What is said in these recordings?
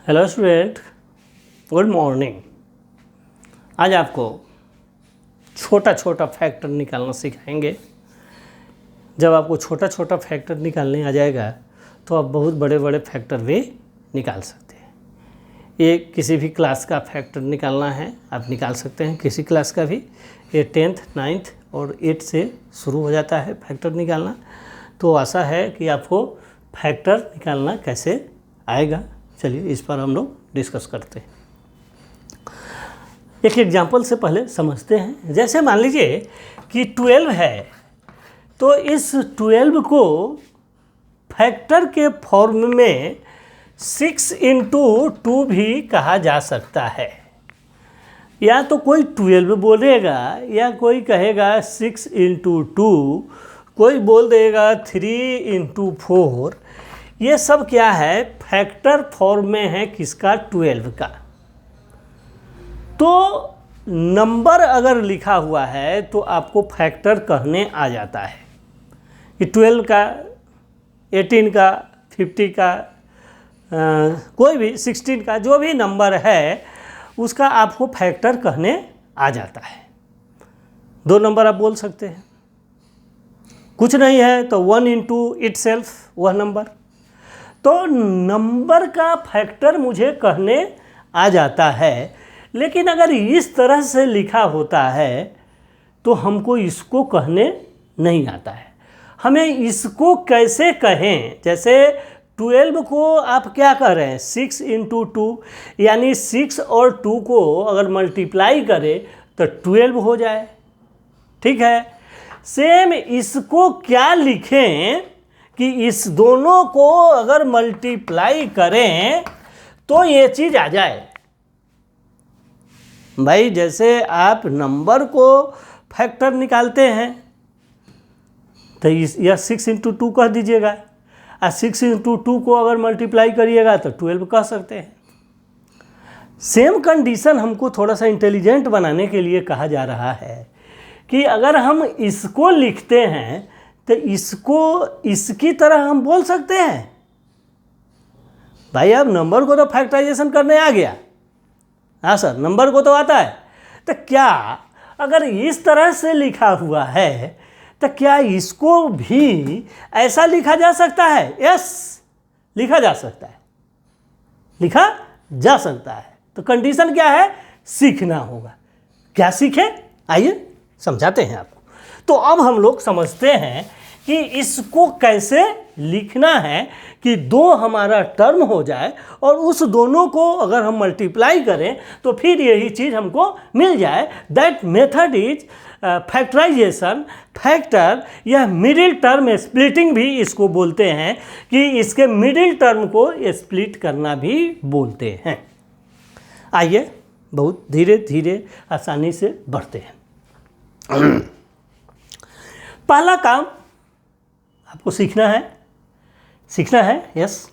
Hello student, good morning. आज आपको छोटा छोटा फैक्टर निकालना सिखाएंगे। जब आपको छोटा छोटा फैक्टर निकालने आ जाएगा तो आप बहुत बड़े बड़े फैक्टर भी निकाल सकते हैं। ये किसी भी क्लास का फैक्टर निकालना है आप निकाल सकते हैं, किसी क्लास का भी। ये 10th, 9th और 8th से शुरू हो जाता है फैक्टर निकालना। तो आशा है कि आपको फैक्टर निकालना कैसे आएगा। चलिए इस पर हम लोग डिस्कस करते हैं। एक एग्जांपल से पहले समझते हैं। जैसे मान लीजिए कि 12 है, तो इस 12 को फैक्टर के फॉर्म में 6 × 2 भी कहा जा सकता है। या तो कोई 12 बोलेगा या कोई कहेगा 6 × 2, कोई बोल देगा 3 × 4। ये सब क्या है? फैक्टर फॉर्म में है किसका? 12 का। तो नंबर अगर लिखा हुआ है तो आपको फैक्टर कहने आ जाता है कि 12 का, 18 का, 50 का, कोई भी 16 का जो भी नंबर है उसका आपको फैक्टर कहने आ जाता है। 2 नंबर आप बोल सकते हैं। कुछ नहीं है तो 1 × itself वह नंबर। तो नंबर का फैक्टर मुझे कहने आ जाता है। लेकिन अगर इस तरह से लिखा होता है तो हमको इसको कहने नहीं आता है। हमें इसको कैसे कहें? जैसे 12 को आप क्या कह रहे हैं? 6 × 2, यानी 6 और 2 को अगर मल्टीप्लाई करें तो 12 हो जाए। ठीक है। सेम इसको क्या लिखें कि इस दोनों को अगर मल्टीप्लाई करें तो ये चीज़ आ जाए। भाई जैसे आप नंबर को फैक्टर निकालते हैं तो यह 6 × 2 कह दीजिएगा, और 6 × 2 को अगर मल्टीप्लाई करिएगा तो 12 कह सकते हैं। सेम कंडीशन हमको थोड़ा सा इंटेलिजेंट बनाने के लिए कहा जा रहा है कि अगर हम इसको लिखते हैं तो इसको इसकी तरह हम बोल सकते हैं। भाई अब नंबर को तो फैक्टराइजेशन करने आ गया। हाँ सर, नंबर को तो आता है। तो क्या अगर इस तरह से लिखा हुआ है तो क्या इसको भी ऐसा लिखा जा सकता है? यस, लिखा जा सकता है, लिखा जा सकता है। तो कंडीशन क्या है? सीखना होगा। क्या सीखें? आइए समझाते हैं आपको। तो अब हम लोग समझते हैं कि इसको कैसे लिखना है कि 2 हमारा टर्म हो जाए और उस दोनों को अगर हम मल्टीप्लाई करें तो फिर यही चीज़ हमको मिल जाए। That method is factorisation. Factor या मिडिल टर्म स्प्लिटिंग भी इसको बोलते हैं, कि इसके मिडिल टर्म को स्प्लिट करना भी बोलते हैं। आइए बहुत धीरे धीरे आसानी से बढ़ते हैं। पहला काम आपको सीखना है। यस।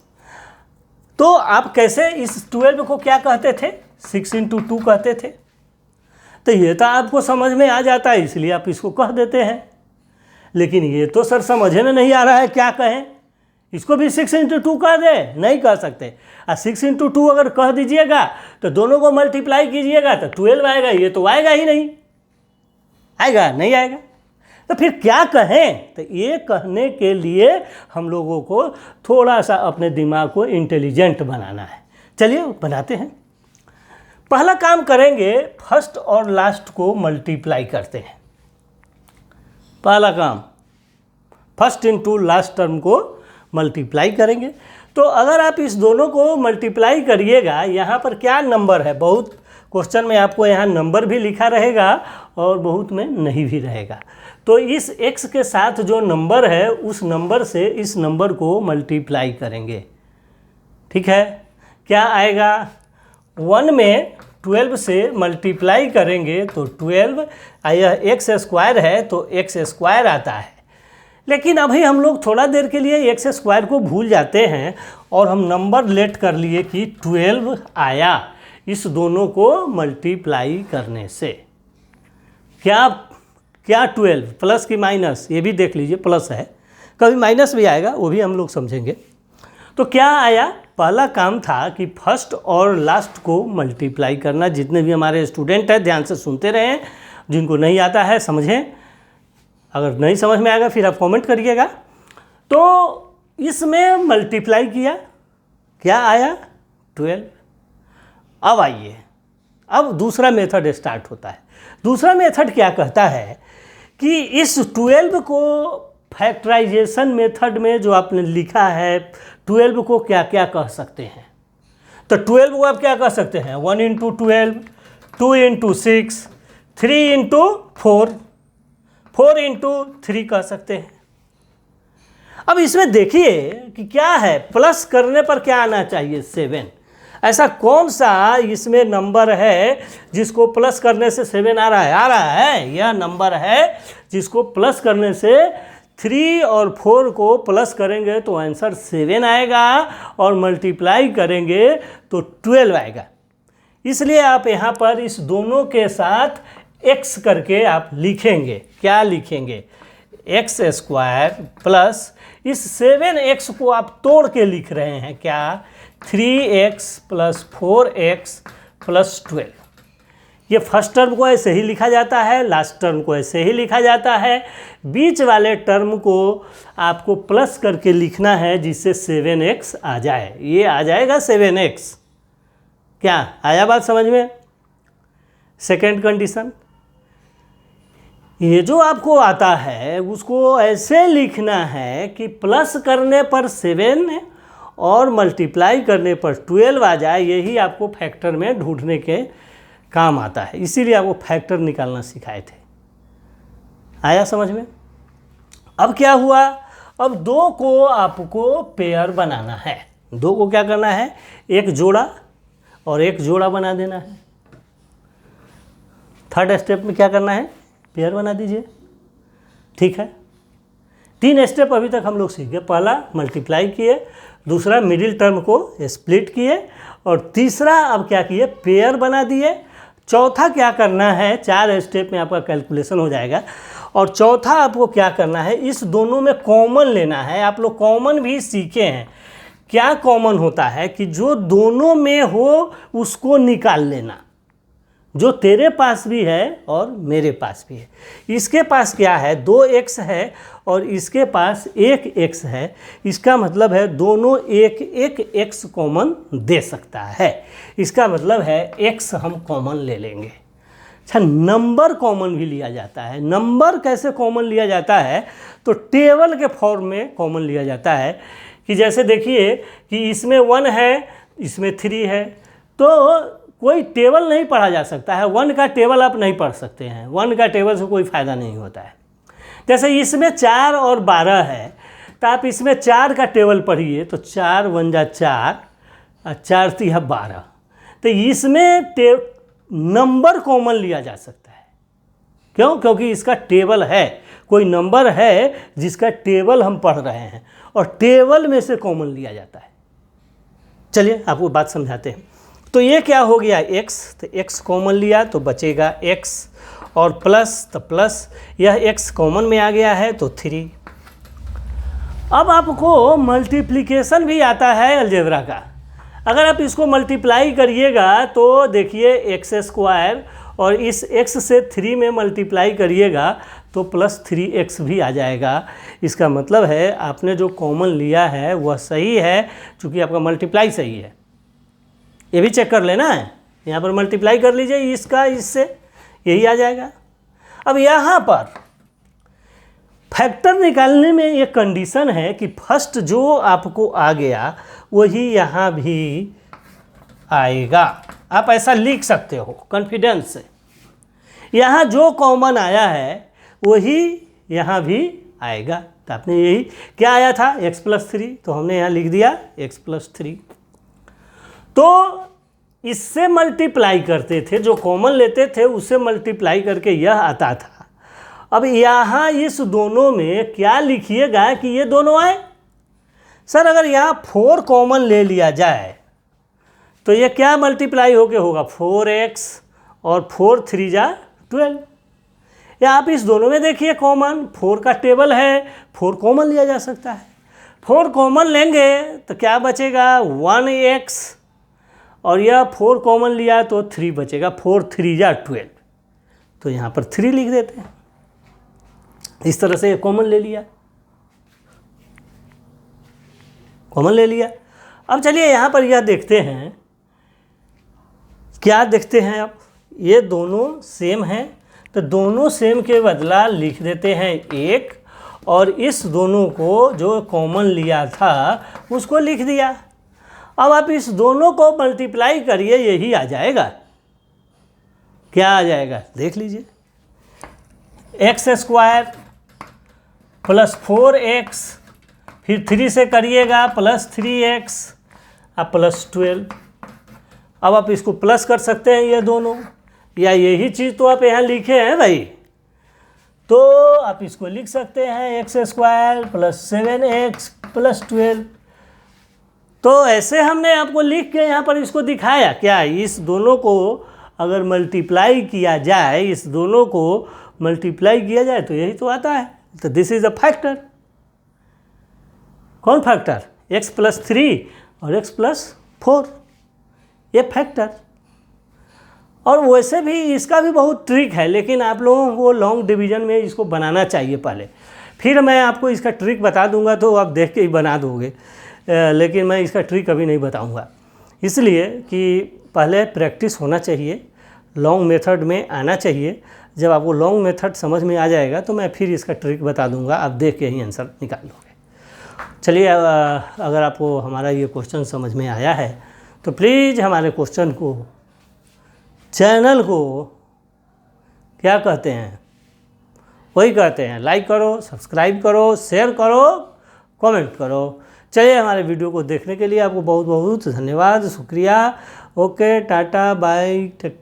तो आप कैसे इस 12 को क्या कहते थे? 6 × 2 कहते थे। तो ये तो आपको समझ में आ जाता है, इसलिए आप इसको कह देते हैं। लेकिन ये तो सर समझे में नहीं आ रहा है, क्या कहें? इसको भी 6 × 2 कह दे? नहीं कह सकते। और 6 × 2 अगर कह दीजिएगा तो दोनों को मल्टीप्लाई कीजिएगा तो 12 आएगा। ये तो आएगा ही नहीं। आएगा? नहीं आएगा। तो फिर क्या कहें? तो ये कहने के लिए हम लोगों को थोड़ा सा अपने दिमाग को इंटेलिजेंट बनाना है। चलिए बनाते हैं। पहला काम करेंगे, फर्स्ट और लास्ट को मल्टीप्लाई करते हैं। पहला काम फर्स्ट × लास्ट टर्म को मल्टीप्लाई करेंगे। तो अगर आप इस दोनों को मल्टीप्लाई करिएगा, यहाँ पर क्या नंबर है? बहुत क्वेश्चन में आपको यहाँ नंबर भी लिखा रहेगा और बहुत में नहीं भी रहेगा। तो इस x के साथ जो नंबर है उस नंबर से इस नंबर को मल्टीप्लाई करेंगे। ठीक है। क्या आएगा? 1 में 12 से मल्टीप्लाई करेंगे तो 12, यह x² है तो x² आता है। लेकिन अभी हम लोग थोड़ा देर के लिए x² को भूल जाते हैं और हम नंबर लेट कर लिए कि 12 आया इस दोनों को मल्टीप्लाई करने से। क्या 12 प्लस की माइनस? ये भी देख लीजिए, प्लस है, कभी माइनस भी आएगा, वो भी हम लोग समझेंगे। तो क्या आया? पहला काम था कि फर्स्ट और लास्ट को मल्टीप्लाई करना। जितने भी हमारे स्टूडेंट हैं ध्यान से सुनते रहें, जिनको नहीं आता है समझें, अगर नहीं समझ में आएगा फिर आप कमेंट करिएगा। तो इसमें मल्टीप्लाई किया, क्या आया 12। अब आइए, अब दूसरा मेथड स्टार्ट होता है। दूसरा मेथड क्या कहता है कि इस 12 को फैक्टराइजेशन मेथड में जो आपने लिखा है 12 को क्या क्या कह सकते हैं। तो 12 को आप क्या कह सकते हैं, 1 इंटू 12, 2 इंटू 6, 3 इंटू 4, 4 इंटू 3 कह सकते हैं। अब इसमें देखिए कि क्या है, प्लस करने पर क्या आना चाहिए 7। ऐसा कौन सा इसमें नंबर है जिसको प्लस करने से 7 आ रहा है, यह नंबर है जिसको प्लस करने से 3 और 4 को प्लस करेंगे तो आंसर 7 आएगा और मल्टीप्लाई करेंगे तो 12 आएगा। इसलिए आप यहाँ पर इस दोनों के साथ x करके आप लिखेंगे। क्या लिखेंगे, एक्स स्क्वायर प्लस इस 7x को आप तोड़ के लिख रहे हैं क्या, 3x प्लस 4x प्लस 12। ये फर्स्ट टर्म को ऐसे ही लिखा जाता है, लास्ट टर्म को ऐसे ही लिखा जाता है। बीच वाले टर्म को आपको प्लस करके लिखना है जिससे 7x आ जाए। ये आ जाएगा 7x। क्या आया बात समझ में। सेकेंड कंडीशन, ये जो आपको आता है उसको ऐसे लिखना है कि प्लस करने पर 7 और मल्टीप्लाई करने पर 12 आ जाए। यही आपको फैक्टर में ढूंढने के काम आता है, इसीलिए आपको फैक्टर निकालना सिखाए थे। आया समझ में। अब क्या हुआ, अब 2 को आपको पेयर बनाना है। 2 को क्या करना है, एक जोड़ा और एक जोड़ा बना देना है। थर्ड स्टेप में क्या करना है, पेयर बना दीजिए। ठीक है, 3 स्टेप अभी तक हम लोग सीखे। पहला मल्टीप्लाई किए, दूसरा मिडिल टर्म को स्प्लिट किए और तीसरा अब क्या किए, पेयर बना दिए। चौथा क्या करना है, 4 स्टेप में आपका कैलकुलेशन हो जाएगा। और चौथा आपको क्या करना है, इस दोनों में कॉमन लेना है। आप लोग कॉमन भी सीखे हैं। क्या कॉमन होता है कि जो दोनों में हो उसको निकाल लेना, जो तेरे पास भी है और मेरे पास भी है। इसके पास क्या है, 2x है और इसके पास 1x है। इसका मतलब है दोनों एक x कॉमन दे सकता है। इसका मतलब है x हम कॉमन ले लेंगे। अच्छा, नंबर कॉमन भी लिया जाता है। नंबर कैसे कॉमन लिया जाता है, तो टेबल के फॉर्म में कॉमन लिया जाता है। कि जैसे देखिए कि इसमें 1 है, इसमें 3 है, तो कोई टेबल नहीं पढ़ा जा सकता है। 1 का टेबल आप नहीं पढ़ सकते हैं, 1 का टेबल से कोई फ़ायदा नहीं होता है। जैसे इसमें 4 और 12 है, तो आप इसमें 4 का टेबल पढ़िए तो 4 1 जा 4 और 4 3 12। तो इसमें नंबर कॉमन लिया जा सकता है। क्यों, क्योंकि इसका टेबल है, कोई नंबर है जिसका टेबल हम पढ़ रहे हैं और टेबल में से कॉमन लिया जाता है। चलिए आपको बात समझाते हैं। तो ये क्या हो गया, x, तो x कॉमन लिया तो बचेगा x और प्लस, तो प्लस, यह x कॉमन में आ गया है तो 3। अब आपको मल्टीप्लिकेशन भी आता है अलजेब्रा का। अगर आप इसको मल्टीप्लाई करिएगा तो देखिए एक्स स्क्वायर और इस x से 3 में मल्टीप्लाई करिएगा तो प्लस 3x भी आ जाएगा। इसका मतलब है आपने जो कॉमन लिया है वह सही है, चूँकि आपका मल्टीप्लाई सही है। ये भी चेक कर लेना है, यहाँ पर मल्टीप्लाई कर लीजिए इसका इससे, यही आ जाएगा। अब यहाँ पर फैक्टर निकालने में ये कंडीशन है कि फर्स्ट जो आपको आ गया वही यहाँ भी आएगा। आप ऐसा लिख सकते हो कॉन्फिडेंस से। यहाँ जो कॉमन आया है वही यहाँ भी आएगा। तो आपने यही क्या आया था, x प्लस 3, तो हमने यहाँ लिख दिया x प्लस 3। तो इससे मल्टीप्लाई करते थे, जो कॉमन लेते थे उससे मल्टीप्लाई करके यह आता था। अब यहाँ इस दोनों में क्या लिखिएगा कि ये दोनों आए। सर अगर यहाँ 4 कॉमन ले लिया जाए तो ये क्या मल्टीप्लाई होके होगा, 4x और 4 3 जा 12। या आप इस दोनों में देखिए कॉमन 4 का टेबल है, 4 कॉमन लिया जा सकता है। 4 कॉमन लेंगे तो क्या बचेगा 1x, और यह 4 कॉमन लिया तो 3 बचेगा, 4 3 या 12, तो यहाँ पर 3 लिख देते हैं। इस तरह से कॉमन ले लिया, कॉमन ले लिया। अब चलिए यहाँ पर यह देखते हैं, क्या देखते हैं अब, ये दोनों सेम हैं तो दोनों सेम के बदला लिख देते हैं 1, और इस दोनों को जो कॉमन लिया था उसको लिख दिया। अब आप इस दोनों को मल्टीप्लाई करिए, यही आ जाएगा। क्या आ जाएगा देख लीजिए, x² प्लस 4x, फिर 3 से करिएगा प्लस 3x और प्लस 12। अब आप इसको प्लस कर सकते हैं ये दोनों, या यही चीज़ तो आप यहाँ लिखे हैं भाई, तो आप इसको लिख सकते हैं x² प्लस 7x प्लस 12। तो ऐसे हमने आपको लिख के यहाँ पर इसको दिखाया। क्या इस दोनों को अगर मल्टीप्लाई किया जाए, इस दोनों को मल्टीप्लाई किया जाए तो यही तो आता है। तो दिस इज अ फैक्टर। कौन फैक्टर? x प्लस 3 और x प्लस 4, ये फैक्टर। और वैसे भी इसका भी बहुत ट्रिक है, लेकिन आप लोगों को लॉन्ग डिवीज़न में इसको बनाना चाहिए पहले, फिर मैं आपको इसका ट्रिक बता दूंगा तो आप देख के ही बना दोगे, लेकिन मैं इसका ट्रिक अभी नहीं बताऊंगा, इसलिए कि पहले प्रैक्टिस होना चाहिए, लॉन्ग मेथड में आना चाहिए। जब आपको लॉन्ग मेथड समझ में आ जाएगा तो मैं फिर इसका ट्रिक बता दूंगा, आप देख के ही आंसर निकाल लोगे। चलिए, अगर आपको हमारा ये क्वेश्चन समझ में आया है तो प्लीज़ हमारे क्वेश्चन को, चैनल को क्या कहते हैं, वही कहते हैं, लाइक करो, सब्सक्राइब करो, शेयर करो, कमेंट करो। चलिए, हमारे वीडियो को देखने के लिए आपको बहुत बहुत धन्यवाद, शुक्रिया। Okay, tata, bye, take care.